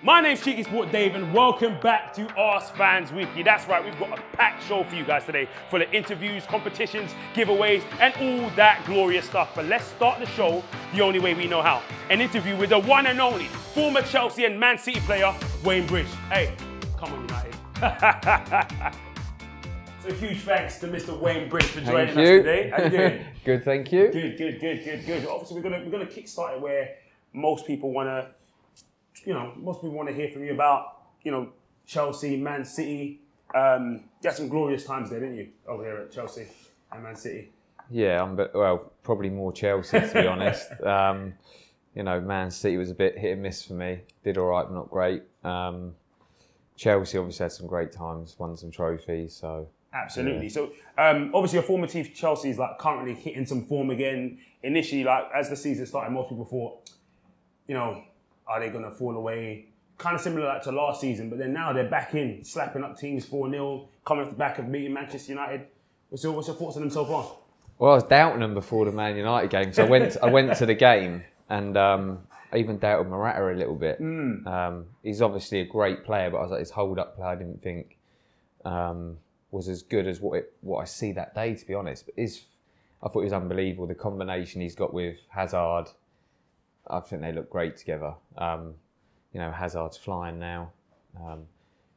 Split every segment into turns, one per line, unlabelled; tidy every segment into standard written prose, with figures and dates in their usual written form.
My name's Cheeky Sport Dave and welcome back to Ask Fans Weekly. That's right, we've got a packed show for you guys today, full of interviews, competitions, giveaways, and all that glorious stuff. But let's start the show the only way we know how. An interview with the one and only former Chelsea and Man City player, Wayne Bridge. Hey, come on United. So huge thanks to Mr. Wayne Bridge for joining us today. How you doing?
Good, thank you.
Good. Obviously, we're gonna kickstart it where most people wanna hear from you about, Chelsea, Man City. You had some glorious times there, didn't you, over here at Chelsea and Man City?
Yeah, probably more Chelsea to be honest. Man City was a bit hit and miss for me. Did all right, but not great. Chelsea obviously had some great times, won some trophies, so.
Absolutely. Yeah. So, obviously, your former team Chelsea is currently hitting some form again. Initially, as the season started, most people thought, are they going to fall away? Kind of similar to last season, but then now they're back in, slapping up teams 4-0, coming off the back of beating Manchester United. What's your thoughts on them so far?
Well, I was doubting them before the Man United game, so I went to the game and I even doubted Morata a little bit. He's obviously a great player, but I was like, his hold-up play I didn't think was as good as what I see that day, to be honest. But I thought it was unbelievable. The combination he's got with Hazard, I think they look great together. Hazard's flying now.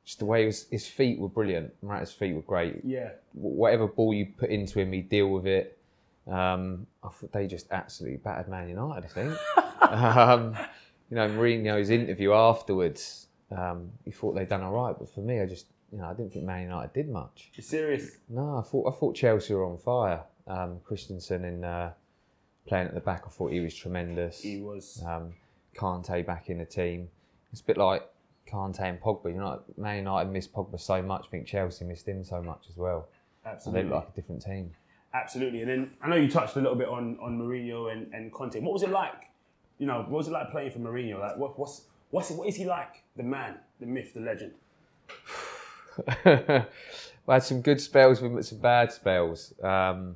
Just the way his feet were brilliant. Morata's feet were great. Yeah. Whatever ball you put into him, he'd deal with it. I thought they just absolutely battered Man United, I think. Mourinho's interview afterwards, he thought they'd done all right. But for me, I didn't think Man United did much.
You're serious?
No, I thought Chelsea were on fire. Christensen playing at the back, I thought he was tremendous.
He was.
Kante back in the team. It's a bit like Kante and Pogba. Man United missed Pogba so much. I think Chelsea missed him so much as well.
Absolutely.
So they look like a different team. Absolutely.
And then I know you touched a little bit on Mourinho and Conte. What was it like? What was it like playing for Mourinho? Like, what is he like? The man, the myth, the legend.
I had some good spells with some bad spells. I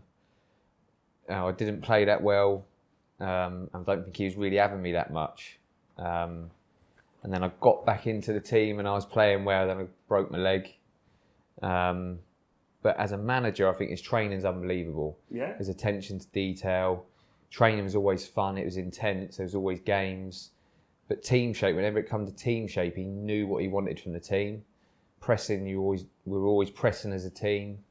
didn't play that well. I don't think he was really having me that much. And then I got back into the team and I was playing well, then I broke my leg. But as a manager, I think his training's unbelievable.
Yeah.
His attention to detail. Training was always fun, it was intense, there was always games. But team shape, whenever it came to team shape, he knew what he wanted from the team. Pressing, we were always pressing as a team.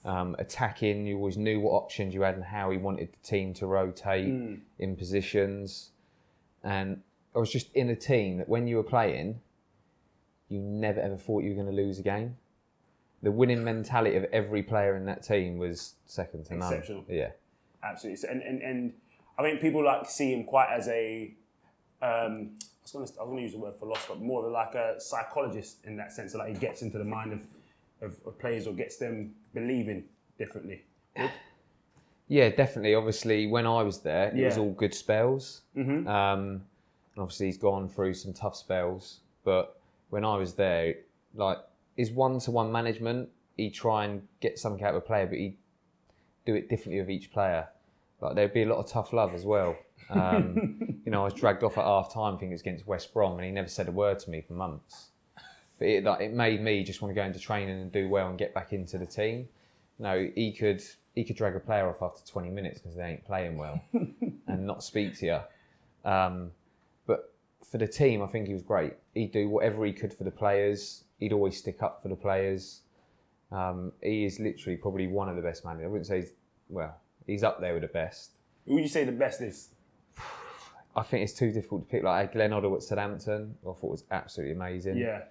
Attacking, you always knew what options you had and how he wanted the team to rotate in positions. And I was just in a team that when you were playing, you never ever thought you were going to lose a game. The winning mentality of every player in that team was second to none.
Exceptional.
Yeah.
Absolutely. And I think people see him quite as a, I was going to use the word philosopher, more of like a psychologist in that sense. He gets into the mind of players or gets them believing differently. Good?
Yeah, definitely. Obviously, when I was there, it was all good spells. Mm-hmm. And obviously, he's gone through some tough spells. But when I was there, his one-to-one management, he'd try and get something out of a player, but he'd do it differently with each player. There'd be a lot of tough love as well. I was dragged off at half-time, I think it was against West Brom, and he never said a word to me for months. But it made me just want to go into training and do well and get back into the team. He could drag a player off after 20 minutes because they ain't playing well and not speak to you. But for the team, I think he was great. He'd do whatever he could for the players. He'd always stick up for the players. He is literally probably one of the best managers. I wouldn't say he's up there with the best.
Who would you say the best is?
I think it's too difficult to pick. Glenn Hoddle at Southampton, I thought was absolutely amazing.
Yeah.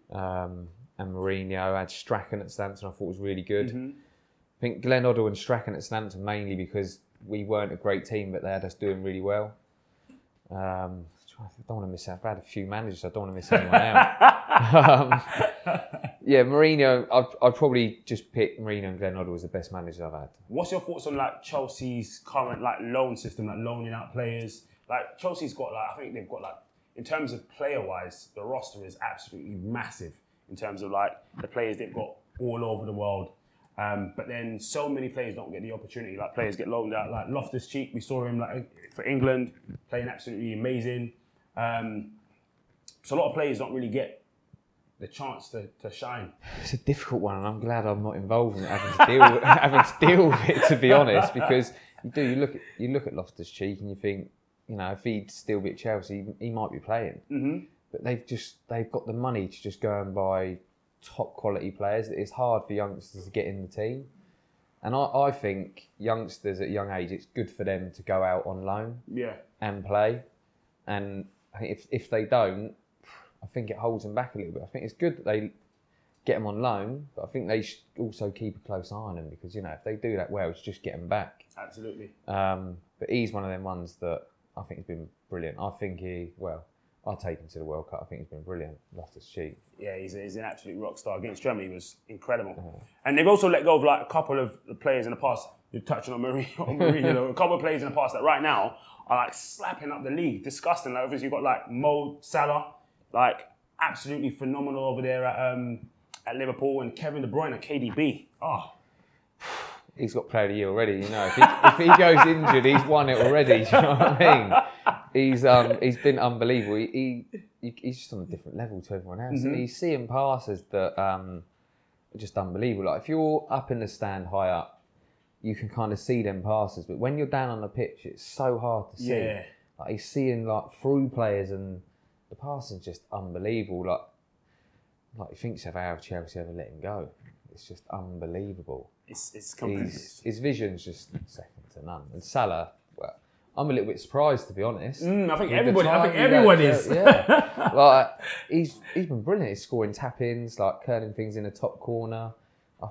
And Mourinho. I had Strachan at Southampton, I thought was really good. Mm-hmm. I think Glenn Hoddle and Strachan at Southampton mainly because we weren't a great team, but they had us doing really well. I don't want to miss out. I've had a few managers, so I don't want to miss anyone out. Mourinho, I'd probably just pick Mourinho and Glenn Hoddle as the best managers I've had.
What's your thoughts on Chelsea's current loan system, loaning out players? Chelsea's got I think they've got in terms of player-wise, the roster is absolutely massive in terms of the players they've got all over the world. But then so many players don't get the opportunity. Players get loaned out. Loftus-Cheek, we saw him for England playing absolutely amazing. So a lot of players don't really get the chance to shine.
It's a difficult one, and I'm glad I'm not involved in it, having to deal with it, to be honest, because you look at Loftus-Cheek and you think, you know, if he'd still be at Chelsea, he might be playing. Mm-hmm. But they've got the money to just go and buy top quality players. It's hard for youngsters to get in the team. And I think youngsters at a young age, it's good for them to go out on loan and play. And I think if they don't, I think it holds them back a little bit. I think it's good that they get them on loan, but I think they should also keep a close eye on them because, you know, if they do that well, it's just get them back.
Absolutely.
But he's one of them ones that I think has been brilliant. I think I'll take him to the World Cup. I think he's been brilliant. Loftus-Cheek.
Yeah, he's an absolute rock star. Against Germany, he was incredible. And they've also let go of like a couple of players in the past. You're touching on Mourinho, a couple of players in the past that right now are like slapping up the league. Disgusting. Like obviously you've got like Mo Salah, like absolutely phenomenal over there at Liverpool, and Kevin De Bruyne, KDB. Oh.
He's got player of the year already, you know. If he goes injured, he's won it already. Do you know what I mean? He's been unbelievable. He's just on a different level to everyone else. Mm-hmm. He's seeing passes that are just unbelievable. Like if you're up in the stand high up, you can kind of see them passes, but when you're down on the pitch, it's so hard to see. Yeah. Like he's seeing like through players, and the passing's just unbelievable. Like he thinks of how Chelsea ever let him go. It's just unbelievable.
It's completely...
His vision's just second to none. And Salah, well, I'm a little bit surprised, to be honest.
I think everyone is.
Yeah. Like he's been brilliant. He's scoring tap-ins, like curling things in the top corner.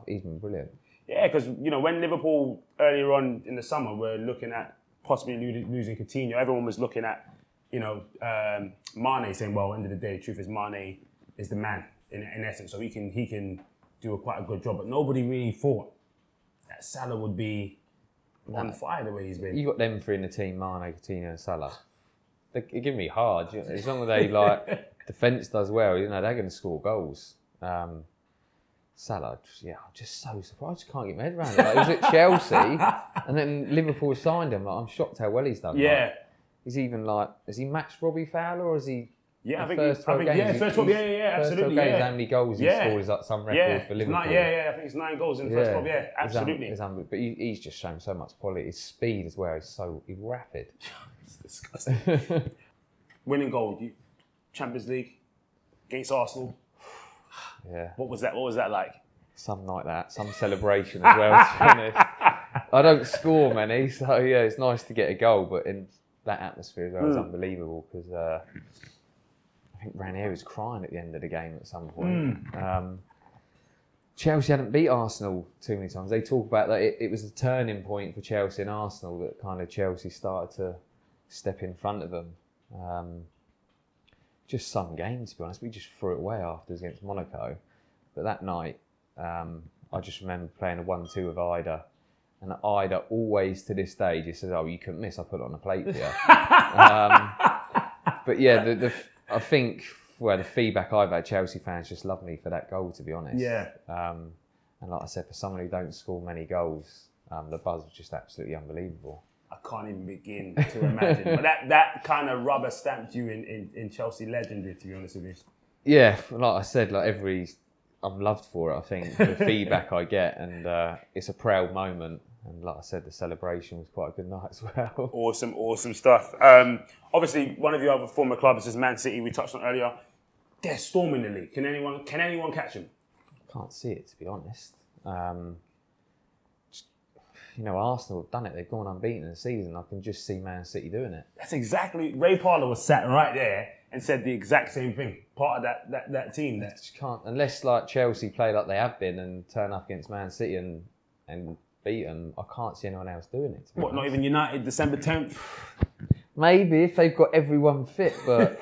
He's been brilliant.
Yeah, because you know when Liverpool earlier on in the summer were looking at possibly losing Coutinho, everyone was looking at Mane, saying, well, at the end of the day, the truth is Mane is the man in essence, so he can do quite a good job. But nobody really thought that Salah would be on fire the way he's been.
You got them three in the team, Mane, Coutinho and Salah. They give me hard. As long as they defence does well, you know, they're going to score goals. Salah, I'm just so surprised. I just can't get my head around it. Like, he was at Chelsea and then Liverpool signed him. Like, I'm shocked how well he's done.
Yeah.
Like, he's even has he matched Robbie Fowler or is he...
Yeah, I think first 12 games, absolutely.
How many goals he scored is like some record for Liverpool.
I think it's 9 goals in the first 12. Yeah, absolutely.
But he's just shown so much quality. His speed as well. He's rapid.
It's disgusting. Winning goal, Champions League against Arsenal.
Yeah.
What was that like?
Something like that. Some celebration as well. To be honest, I don't score many, so yeah, it's nice to get a goal. But in that atmosphere as well is unbelievable because. I think Ranieri was crying at the end of the game at some point. Chelsea hadn't beat Arsenal too many times. They talk about that it was a turning point for Chelsea and Arsenal that kind of Chelsea started to step in front of them. Just some games, to be honest. We just threw it away afterwards against Monaco. But that night, I just remember playing a 1-2 with Ida. And Ida always, to this day, just says, oh, you couldn't miss. I put it on a plate for you. But yeah, I think the feedback I've had, Chelsea fans just love me for that goal, to be honest.
Yeah.
And like I said, for someone who don't score many goals, the buzz was just absolutely unbelievable.
I can't even begin to imagine. But that kind of rubber stamped you in Chelsea legendary, to be honest with you.
Yeah, like I said, I'm loved for it, I think, the feedback I get, and it's a proud moment. And like I said, the celebration was quite a good night as well.
Awesome stuff. Obviously, one of your other former clubs is Man City. We touched on earlier. They're storming the league. Can anyone catch them?
I can't see it, to be honest. Arsenal have done it. They've gone unbeaten in the season. I can just see Man City doing it.
That's exactly. Ray Parlour was sat right there and said the exact same thing. Part of that team. There.
Just can't, unless like Chelsea play like they have been and turn up against Man City and beat them, I can't see anyone else doing it.
What, not even United, December 10th?
Maybe if they've got everyone fit, but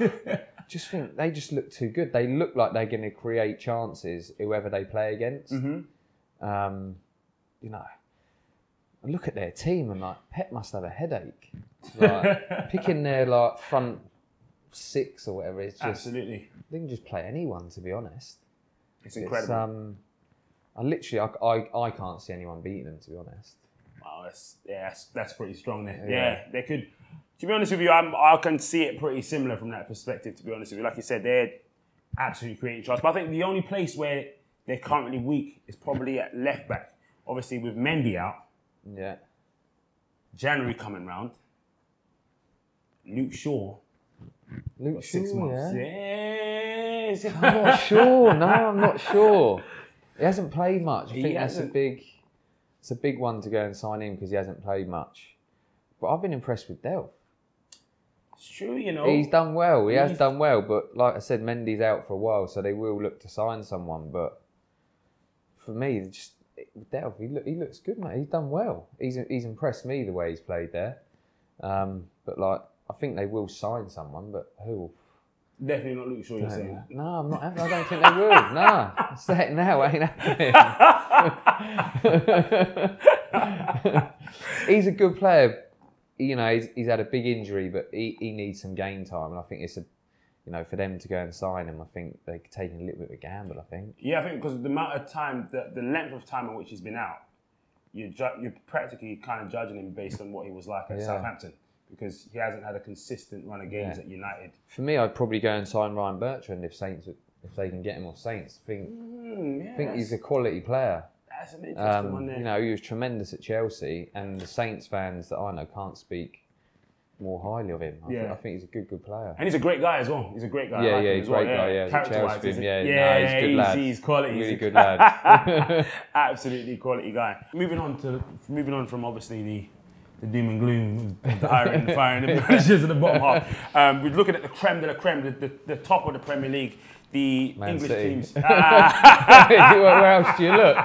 just think they just look too good. They look like they're going to create chances, whoever they play against. Mm-hmm. I look at their team and Pep must have a headache. Picking their front 6 or whatever, it's just...
Absolutely.
They can just play anyone, to be honest.
It's incredible.
I can't see anyone beating them, to be honest.
Wow, that's pretty strong there. Yeah, they could. To be honest with you, I can see it pretty similar from that perspective, to be honest with you. Like you said, they're absolutely creating trust. But I think the only place where they're currently weak is probably at left back. Obviously, with Mendy out.
Yeah.
January coming round. Luke Shaw.
Luke Shaw,
6 months.
yeah.
Yes.
I'm not sure. No, I'm not sure. He hasn't played much. I think that's it's a big one to go and sign him because he hasn't played much. But I've been impressed with Delph.
It's true, you know.
He's done well. He has done well. But like I said, Mendy's out for a while, so they will look to sign someone. But for me, just Delph, he looks good, mate. He's done well. He's impressed me the way he's played there. But like, I think they will sign someone, but who?
Definitely not Luke Shaw, you're saying.
No, I'm not. I don't think they will. No, it's that now. It ain't happening. He's a good player. You know, he's had a big injury, but he needs some game time, and I think it's for them to go and sign him, I think they're taking a little bit of a gamble. I think.
Yeah, I think because the amount of time, the length of time in which he's been out, you're practically kind of judging him based on what he was like at Southampton, because he hasn't had a consistent run of games at United. For
me, I'd probably go and sign Ryan Bertrand if they can get him off Saints. I think he's a quality player.
That's an interesting one there.
You know, he was tremendous at Chelsea, and the Saints fans that I know can't speak more highly of him. I think he's a good player.
And he's a great guy as well. He's a great guy.
Yeah, he's a great guy. Yeah,
Character-wise,
he's a good lad.
He's quality.
Really good lad.
Absolutely quality guy. Moving on from obviously the doom and gloom, the hiring, the firing, the managers at the bottom half. We're looking at the creme de la creme, the top of the Premier League. The
Man
English
City.
teams.
Where else do you look?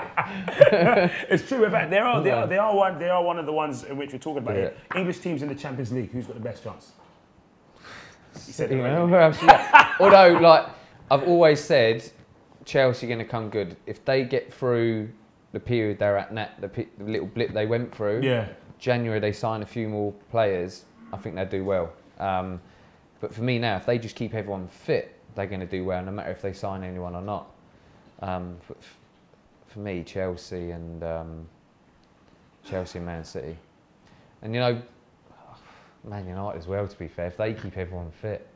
It's true. In fact, they are one of the ones in which we're talking about here. English teams in the Champions League. Who's got the best chance? You said it already.
Where else? Although, like I've always said, Chelsea are going to come good if they get through the period they're at. The little blip they went through.
Yeah.
January they sign a few more players. I think they'll do well. But for me now, if they just keep everyone fit, they're going to do well, no matter if they sign anyone or not. But for me, Chelsea and Man City. And you know, Man United as well, to be fair, if they keep everyone fit.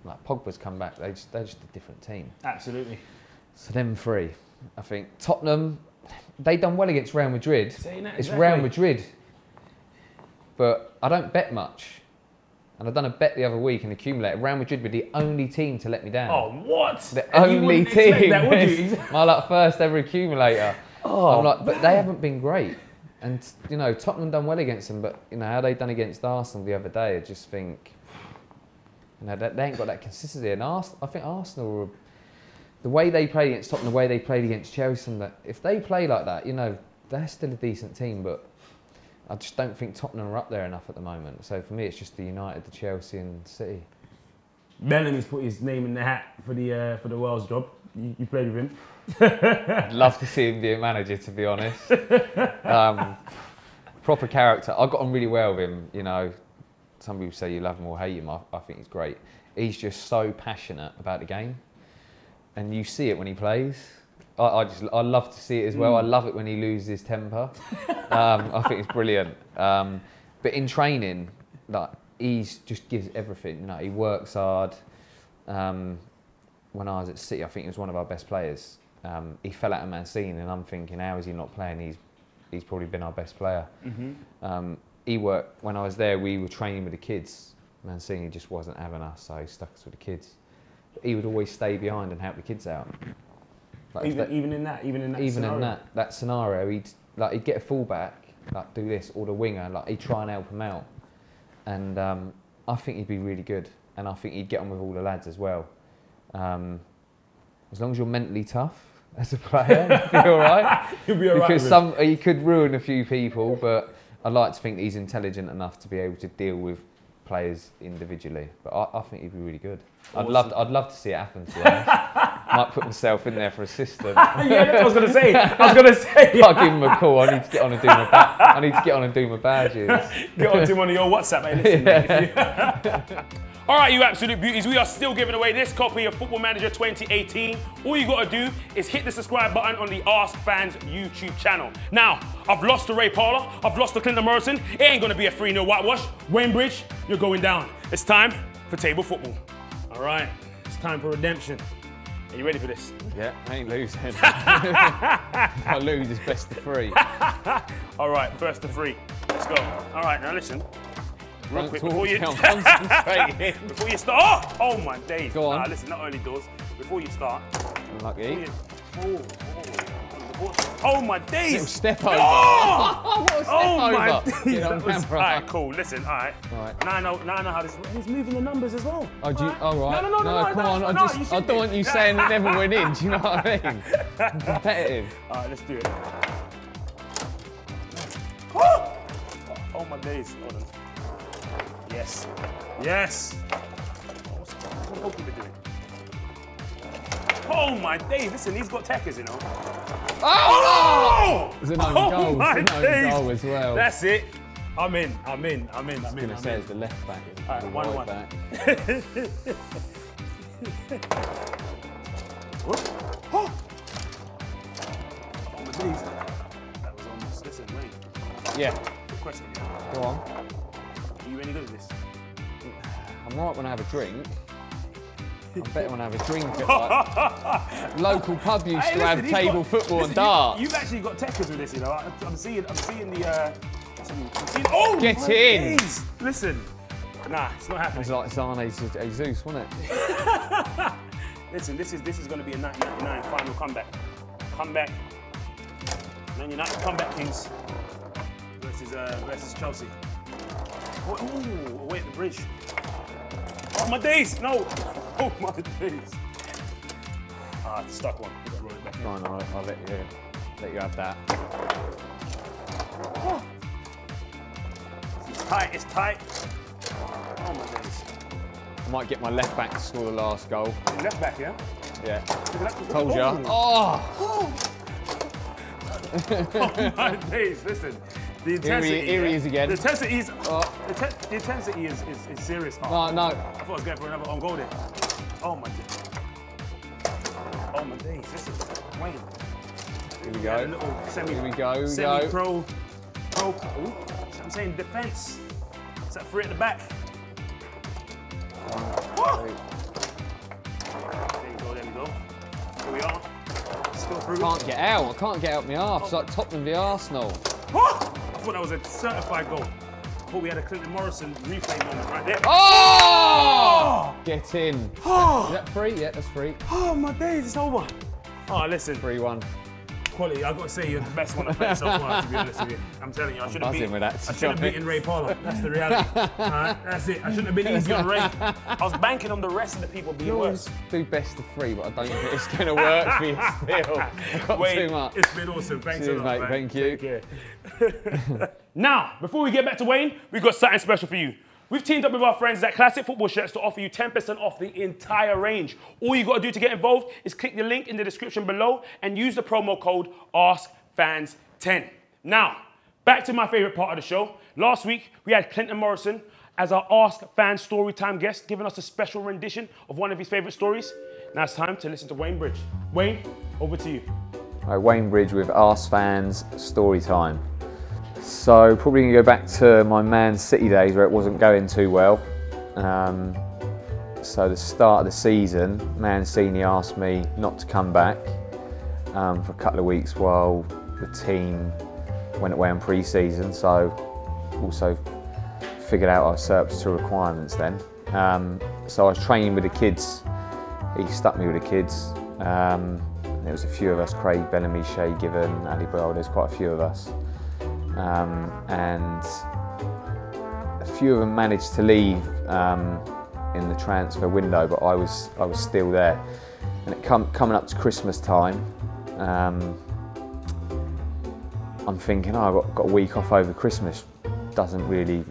Like Pogba's come back, they're just a different team.
Absolutely.
So them three, I think. Tottenham, they done well against Real Madrid. It's Real Madrid. But I don't bet much. And I've done a bet the other week and accumulated. Real Madrid were the only team to let me down.
Oh, what?
The only team.
That, would you?
My first ever accumulator. I'm like, but they haven't been great. And you know, Tottenham done well against them, but you know how they done against Arsenal the other day. I just think, you know, they ain't got that consistency. And I think Arsenal, the way they played against Tottenham, the way they played against Chelsea, and that if they play like that, you know, they're still a decent team, but I just don't think Tottenham are up there enough at the moment. So for me, it's just the United, the Chelsea, and City.
Bellamy's put his name in the hat for the Wales job. You played with him.
I'd love to see him be a manager, to be honest. Proper character. I got on really well with him. You know, some people say you love him or hate him. I think he's great. He's just so passionate about the game, and you see it when he plays. I love to see it as well. I love it when he loses his temper. I think it's brilliant. But in training, like just gives everything. You know, he works hard. When I was at City, I think he was one of our best players. He fell out of Man City, and I'm thinking, how is he not playing? He's probably been our best player. He worked when I was there. We were training with the kids. Man City just wasn't having us, so he stuck us with the kids. But he would always stay behind and help the kids out. Like
even in that
scenario, he'd get a fullback, like do this, or the winger, like he'd try and help him out. And I think he'd be really good, and I think he'd get on with all the lads as well. As long as you're mentally tough as a player, you'll be all right.
You'll be all right.
Because he could ruin a few people, but I'd like to think that he's intelligent enough to be able to deal with players individually. But I think he'd be really good.
Awesome.
I'd love to see it happen, to be honest. Might put myself in there for assistant.
Yeah, that's what I was going to say.
I'll give him a call. I need to get on and do my badges.
Get onto one of your WhatsApp, mate. Listen, mate. All right, you absolute beauties, we are still giving away this copy of Football Manager 2018. All you gotta do is hit the subscribe button on the Ask Fans YouTube channel. Now, I've lost to Ray Parlour, I've lost to Clinton Morrison. It ain't gonna be a 3-0 whitewash. Wayne Bridge, you're going down. It's time for table football. All right, it's time for redemption. Are you ready for this?
Yeah, I ain't losing. If I lose, it's best of 3.
All right, first to 3. Let's go. All right, now listen. Real quick, before you before you start. Oh my days.
Go on.
Nah, listen, not early doors. Before you start.
Unlucky.
Oh my days.
Little step over.
Oh,
what a step
my
over.
days.
All
right, cool. Listen, all right. Now I know how this. He's moving the numbers as well.
Oh, do you? Oh, right.
No,
come on. I don't want you saying it never went in. Do you know what I mean? I'm competitive.
All right, let's do it. Oh my days. Hold on. Yes. Yes. What's the goalkeeper doing? Oh my days. Listen, he's got techers, you know.
Oh! There's an own goal.
My
There's an own goal as well.
That's it. I'm in.
I was going to say it's the left back.
All right, 1-1. Oh my days. That was almost. Listen, wait.
Yeah.
Good question.
Go on.
Are you any good at this?
I'm right when I have a drink. I'm better when I have a drink at like local pub used to have table football and darts.
You've actually got techers with this, you know. I'm seeing the. Oh,
get in!
Days. Listen, nah, it's not happening.
It's like Zane Jesus, wasn't it?
Listen, this is going to be a 1999 final comeback. Comeback. Man United comeback Kings versus Chelsea. Oh, away at the bridge. Oh my days! No! Oh my days! Ah, it's stuck one. We've got to roll it back in.
Fine, I'll let you have that.
Oh. It's tight. Oh my days.
I might get my left back to score the last goal.
Left back, yeah?
Yeah. Told ya. Oh!
Oh my days! Listen. The intensity,
here he is again.
The intensity is, the intensity is serious.
Oh, no.
I thought I was going for another on goal there. Oh my days. Oh my days. This is Wayne.
Here we go. Here we go.
Semi-pro. I'm saying defense. Is that 3 at the back?
Oh.
There we go. Here we are. Still through.
I can't get out my arse. It's like Tottenham v Arsenal.
I thought that was a certified goal. I thought we had a Clinton Morrison replay moment right there.
Oh! Get in. Is that 3? Yeah, that's 3.
Oh my days, it's over. Oh, listen.
3-1.
Quality, I've got to say you're the best one I've played so far, to be honest with you. I'm telling you, I should have beaten Ray Parlour. That's the reality. That's it. I shouldn't have been easy on Ray. I was banking on the rest of the people being worse.
Do best of 3, but I don't think it's going to work for you still. I've got too much.
It's been awesome. Thanks a lot,
mate.
Man.
Thank you.
Take care. Now, before we get back to Wayne, we've got something special for you. We've teamed up with our friends at Classic Football Shirts to offer you 10% off the entire range. All you got to do to get involved is click the link in the description below and use the promo code AskFans10. Now, back to my favourite part of the show. Last week, we had Clinton Morrison as our Ask Fans Storytime guest, giving us a special rendition of one of his favourite stories. Now it's time to listen to Wayne Bridge. Wayne, over to you.
Hi, Wayne Bridge with AskFans Storytime. So probably going to go back to my Man City days where it wasn't going too well. So the start of the season, Mancini asked me not to come back for a couple of weeks while the team went away on pre-season. So also figured out our surplus to requirements then. So I was training with the kids. He stuck me with the kids. There was a few of us, Craig Bellamy, Shay Given, Ali Bell, there's quite a few of us. And a few of them managed to leave in the transfer window, but I was still there. And it coming up to Christmas time, I'm thinking, oh, I've got a week off over Christmas. Doesn't really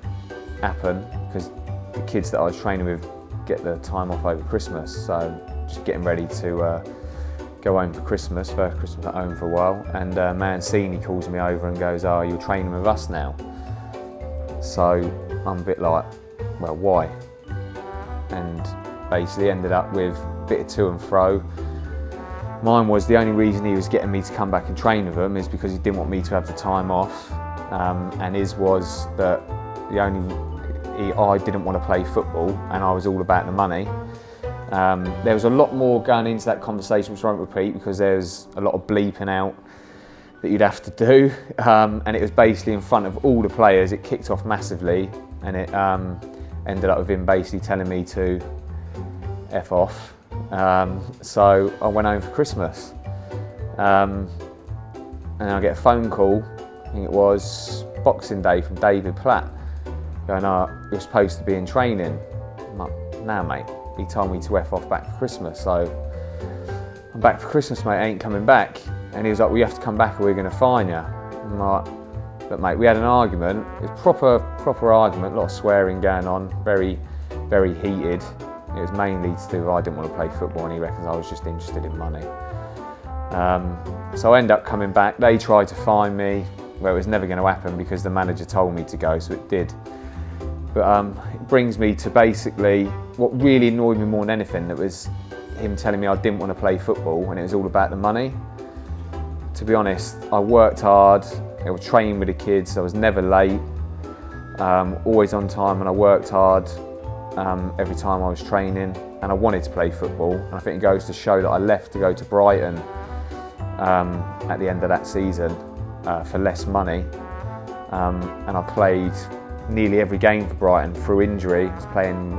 happen because the kids that I was training with get the time off over Christmas. So just getting ready to go home for Christmas, first Christmas at home for a while, and Mancini calls me over and goes, oh, you're training with us now. So I'm a bit like, well, why? and basically ended up with a bit of to and fro. Mine was the only reason he was getting me to come back and train with him is because he didn't want me to have the time off, and his was that I didn't want to play football and I was all about the money. There was a lot more going into that conversation, which I won't repeat because there's a lot of bleeping out that you'd have to do, and it was basically in front of all the players. It kicked off massively, and it ended up with him basically telling me to F off. So I went home for Christmas, and I get a phone call, I think it was Boxing Day, from David Platt, going, "Oh, you're supposed to be in training." I'm like, "Nah, mate, he told me to F off back for Christmas, so I'm back for Christmas, mate, I ain't coming back." And he was like, "Well, you have to come back or we're going to fine you." I'm like, "But mate, we had an argument." It was proper argument, a lot of swearing going on, very, very heated. It was mainly to do with I didn't want to play football and he reckons I was just interested in money. So I ended up coming back. They tried to fine me, well, it was never going to happen because the manager told me to go, so it did. But it brings me to basically what really annoyed me more than anything. That was him telling me I didn't want to play football and it was all about the money. To be honest, I worked hard, I was training with the kids, I was never late, always on time, and I worked hard every time I was training, and I wanted to play football. And I think it goes to show that I left to go to Brighton at the end of that season for less money, and I played nearly every game for Brighton through injury. I was playing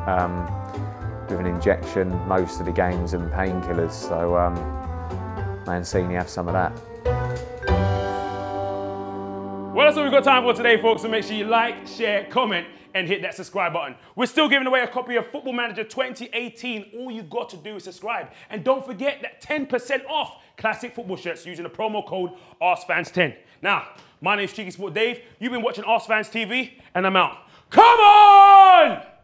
with an injection most of the games and painkillers, so Mancini have some of that.
Well, that's all we've got time for today, folks, so make sure you like, share, comment, and hit that subscribe button. We're still giving away a copy of Football Manager 2018. All you got to do is subscribe. And don't forget that 10% off classic football shirts using the promo code AskFans10. Now, my name's Cheeky Sport Dave. You've been watching AskFans TV, and I'm out. Come on!